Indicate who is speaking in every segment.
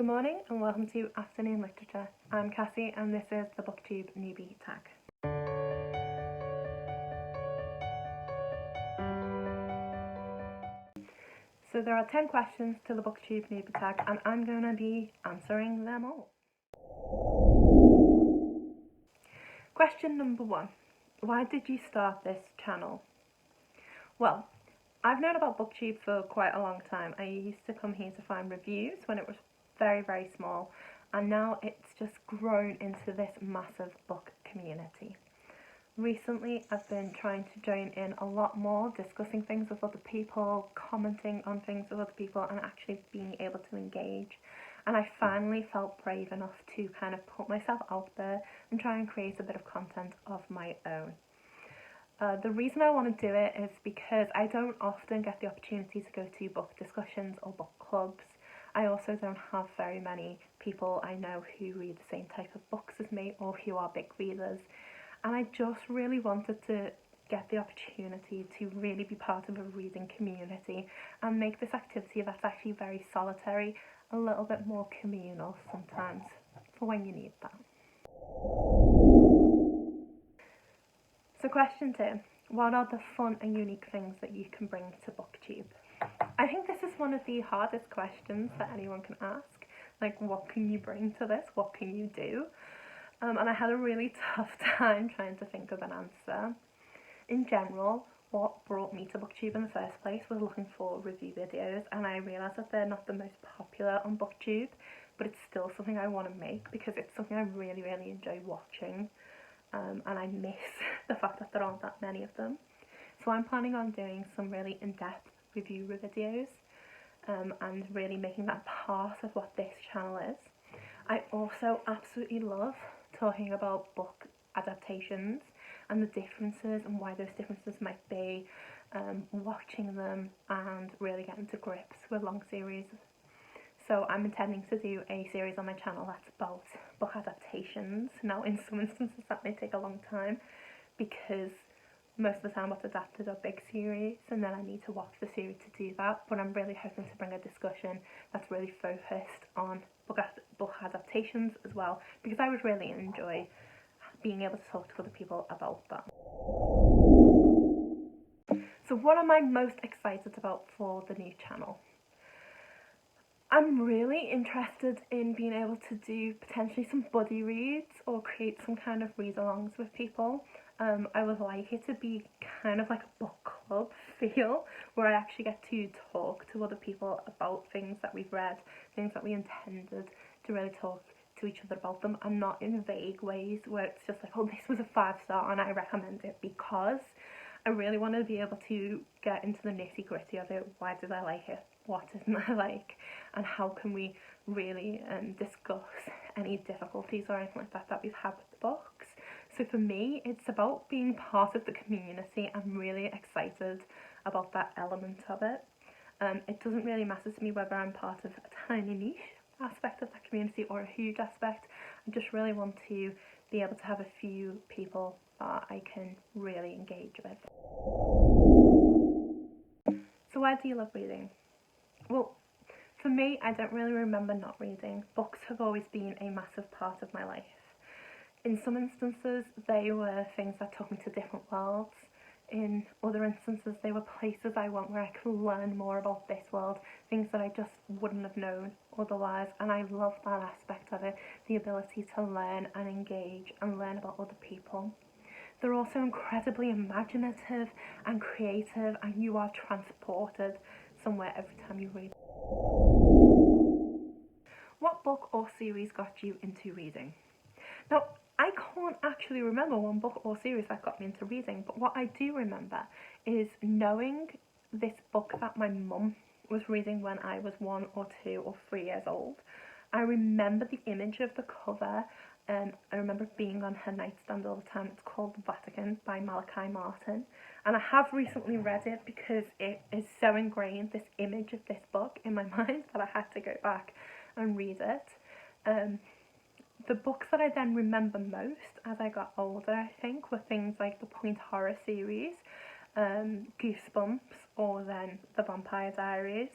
Speaker 1: Good morning and welcome to Afternoon Literature. I'm Cassie and this is the BookTube Newbie tag. So there are 10 questions to the BookTube Newbie tag and I'm going to be answering them all. Question number 1. Why did you start this channel? Well, I've known about BookTube for quite a long time. I used to come here to find reviews when it was very small, and now it's just grown into this massive book community. Recently I've been trying to join in a lot more, discussing things with other people, commenting on things with other people, and actually being able to engage. And I finally felt brave enough to kind of put myself out there and try and create a bit of content of my own. The reason I want to do it is because I don't often get the opportunity to go to book discussions or book clubs. I also don't have very many people I know who read the same type of books as me or who are big readers, and I just really wanted to get the opportunity to really be part of a reading community and make this activity that's actually very solitary a little bit more communal sometimes for when you need that. So question 2, what are the fun and unique things that you can bring to BookTube? I think this is one of the hardest questions that anyone can ask. Like, what can you bring to this? What can you do? And I had a really tough time trying to think of an answer. In general, what brought me to BookTube in the first place was looking for review videos, and I realised that they're not the most popular on BookTube, but it's still something I want to make because it's something I really enjoy watching, and I miss the fact that there aren't that many of them. So I'm planning on doing some really in-depth review videos and really making that part of what this channel is. I also absolutely love talking about book adaptations and the differences and why those differences might be, watching them and really getting to grips with long series. So I'm intending to do a series on my channel that's about book adaptations. Now in some instances that may take a long time because most of the time what's adapted are big series and then I need to watch the series to do that, but I'm really hoping to bring a discussion that's really focused on book adaptations as well, because I would really enjoy being able to talk to other people about that. So what am I most excited about for the new channel? I'm really interested in being able to do potentially some buddy reads or create some kind of read-alongs with people. I would like it to be kind of like a book club feel, where I actually get to talk to other people about things that we've read, things that we intended to really talk to each other about them, and not in vague ways where it's just like, oh, this was a 5-star and I recommend it because. I really want to be able to get into the nitty gritty of it. Why did I like it? What didn't I like? And how can we really discuss any difficulties or anything like that we've had with the books? So for me, it's about being part of the community. I'm really excited about that element of it. It doesn't really matter to me whether I'm part of a tiny niche aspect of that community or a huge aspect. I just really want to be able to have a few people that I can really engage with. So why do you love reading? Well, for me, I don't really remember not reading. Books have always been a massive part of my life. In some instances, they were things that took me to different worlds. In other instances, they were places I went where I could learn more about this world, things that I just wouldn't have known otherwise, and I love that aspect of it, the ability to learn and engage and learn about other people. They're also incredibly imaginative and creative, and you are transported somewhere every time you read. What book or series got you into reading? Now, I can't actually remember one book or series that got me into reading, but what I do remember is knowing this book that my mum was reading when I was 1 or 2 or 3 years old. I remember the image of the cover. I remember being on her nightstand all the time. It's called The Vatican by Malachi Martin, and I have recently read it because it is so ingrained, this image of this book in my mind, that I had to go back and read it. The books that I then remember most as I got older, I think, were things like the Point Horror series, Goosebumps, or then The Vampire Diaries.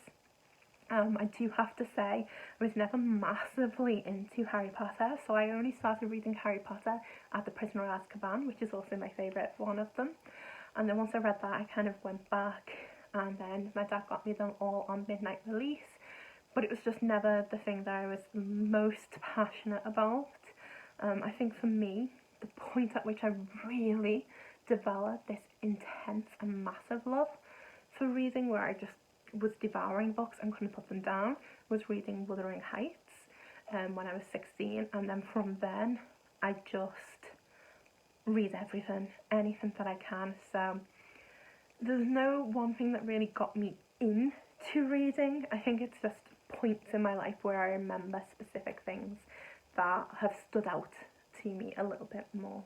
Speaker 1: I do have to say, I was never massively into Harry Potter, so I only started reading Harry Potter at The Prisoner of Azkaban, which is also my favourite one of them. And then once I read that, I kind of went back, and then my dad got me them all on midnight release, but it was just never the thing that I was most passionate about. I think for me, the point at which I really developed this intense and massive love for reading, where I just was devouring books and couldn't put them down, was reading Wuthering Heights when I was 16, and then from then I just read everything, anything that I can. So there's no one thing that really got me into reading. I think it's just points in my life where I remember specific things that have stood out to me a little bit more.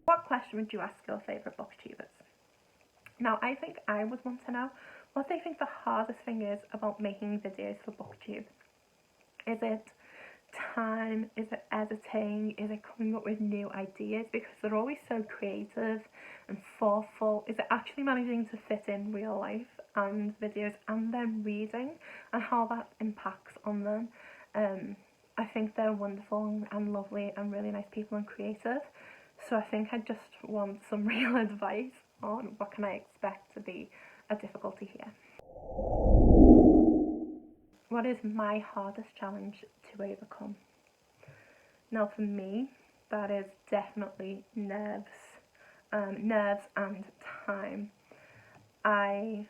Speaker 1: What question would you ask your favourite booktubers? Now, I think I would want to know what they think the hardest thing is about making videos for BookTube. Is it time? Is it editing? Is it coming up with new ideas? Because they're always so creative and thoughtful. Is it actually managing to fit in real life and videos and then reading and how that impacts on them? I think they're wonderful and lovely and really nice people and creative. So I think I just want some real advice on what can I expect to be a difficulty here. What is my hardest challenge to overcome? Now for me, that is definitely nerves and time. I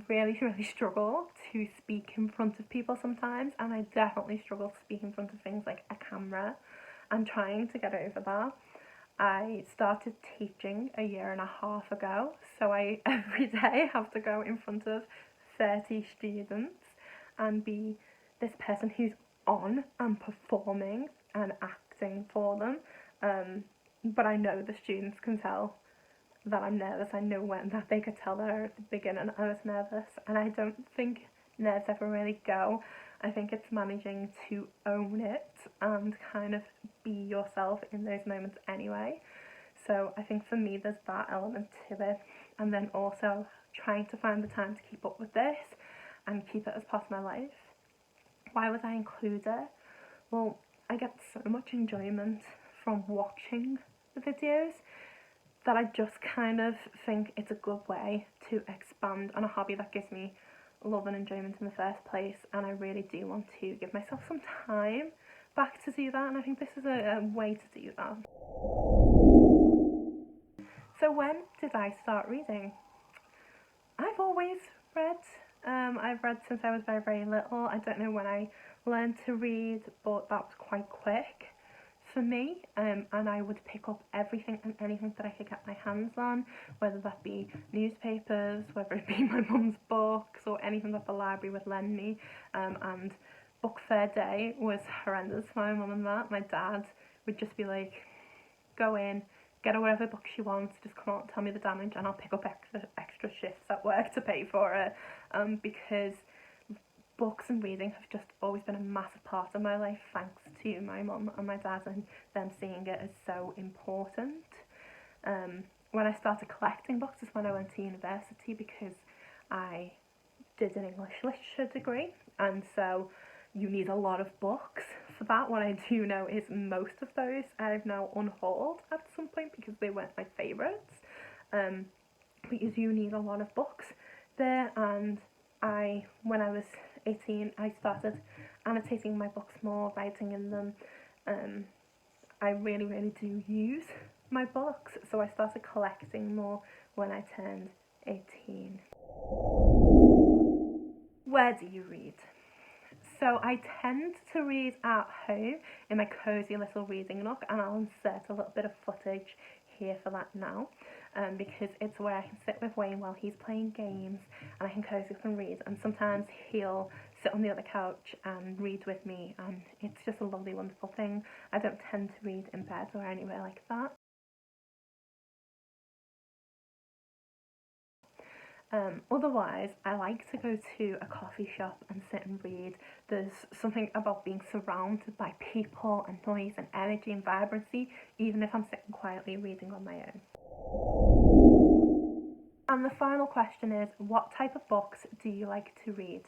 Speaker 1: really struggle to speak in front of people sometimes, and I definitely struggle to speak in front of things like a camera. I'm trying to get over that. I started teaching a year and a half ago, so I every day have to go in front of 30 students and be this person who's on and performing and acting for them. But I know the students can tell that I'm nervous. I know that they could tell that at the beginning I was nervous, and I don't think nerves ever really go. I think it's managing to own it and kind of be yourself in those moments anyway. So I think for me there's that element to it, and then also trying to find the time to keep up with this and keep it as part of my life. Why would I include it? Well, I get so much enjoyment from watching the videos that I just kind of think it's a good way to expand on a hobby that gives me love and enjoyment in the first place, and I really do want to give myself some time back to do that, and I think this is a way to do that. So when did I start reading? I've always read. I've read since I was very little. I don't know when I learned to read, but that was quite quick for me, and I would pick up everything and anything that I could get my hands on, whether that be newspapers, whether it be my mum's books, or anything that the library would lend me. And book fair day was horrendous for my mum and that. My dad would just be like, go in, get her whatever book she wants, just come out and tell me the damage and I'll pick up extra shifts at work to pay for it, because books and reading have just always been a massive part of my life, thanks to my mum and my dad and them seeing it as so important. When I started collecting books is when I went to university, because I did an English literature degree, and so you need a lot of books for that. What I do know is most of those I've now unhauled at some point because they weren't my favourites, because you need a lot of books there. And when I was 18, I started annotating my books more, writing in them. I really do use my books, so I started collecting more when I turned 18. Where do you read? So I tend to read at home in my cosy little reading nook, and I'll insert a little bit of footage here for that now, because it's where I can sit with Wayne while he's playing games, and I can cozy up and read, and sometimes he'll sit on the other couch and read with me, and it's just a lovely, wonderful thing. I don't tend to read in bed or anywhere like that. Otherwise, I like to go to a coffee shop and sit and read. There's something about being surrounded by people and noise and energy and vibrancy, even if I'm sitting quietly reading on my own. And the final question is, what type of books do you like to read?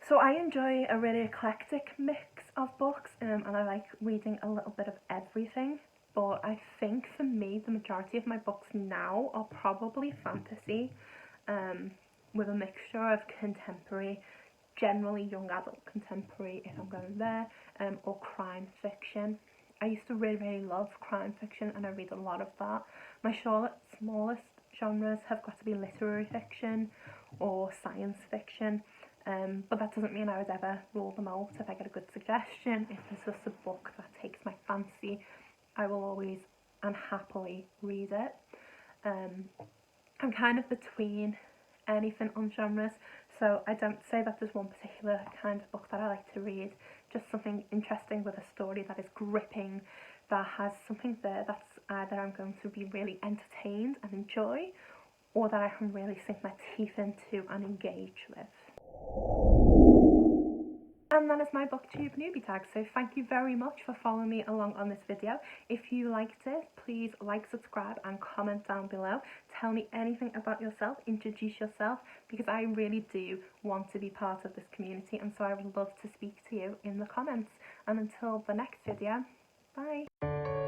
Speaker 1: So I enjoy a really eclectic mix of books, and I like reading a little bit of everything. But I think for me, the majority of my books now are probably fantasy, with a mixture of contemporary, generally young adult contemporary if I'm going there, or crime fiction. I used to really love crime fiction, and I read a lot of that. My smallest genres have got to be literary fiction or science fiction, but that doesn't mean I would ever rule them out. If I get a good suggestion, if there's just a book that takes my fancy, I will always and happily read it. I'm kind of between anything on genres, so I don't say that there's one particular kind of book that I like to read, just something interesting with a story that is gripping, that has something there that's either I'm going to be really entertained and enjoy, or that I can really sink my teeth into and engage with. And that is my BookTube Newbie tag, so thank you very much for following me along on this video. If you liked it, please like, subscribe and comment down below. Tell me anything about yourself, introduce yourself, because I really do want to be part of this community, and so I would love to speak to you in the comments. And until the next video, bye!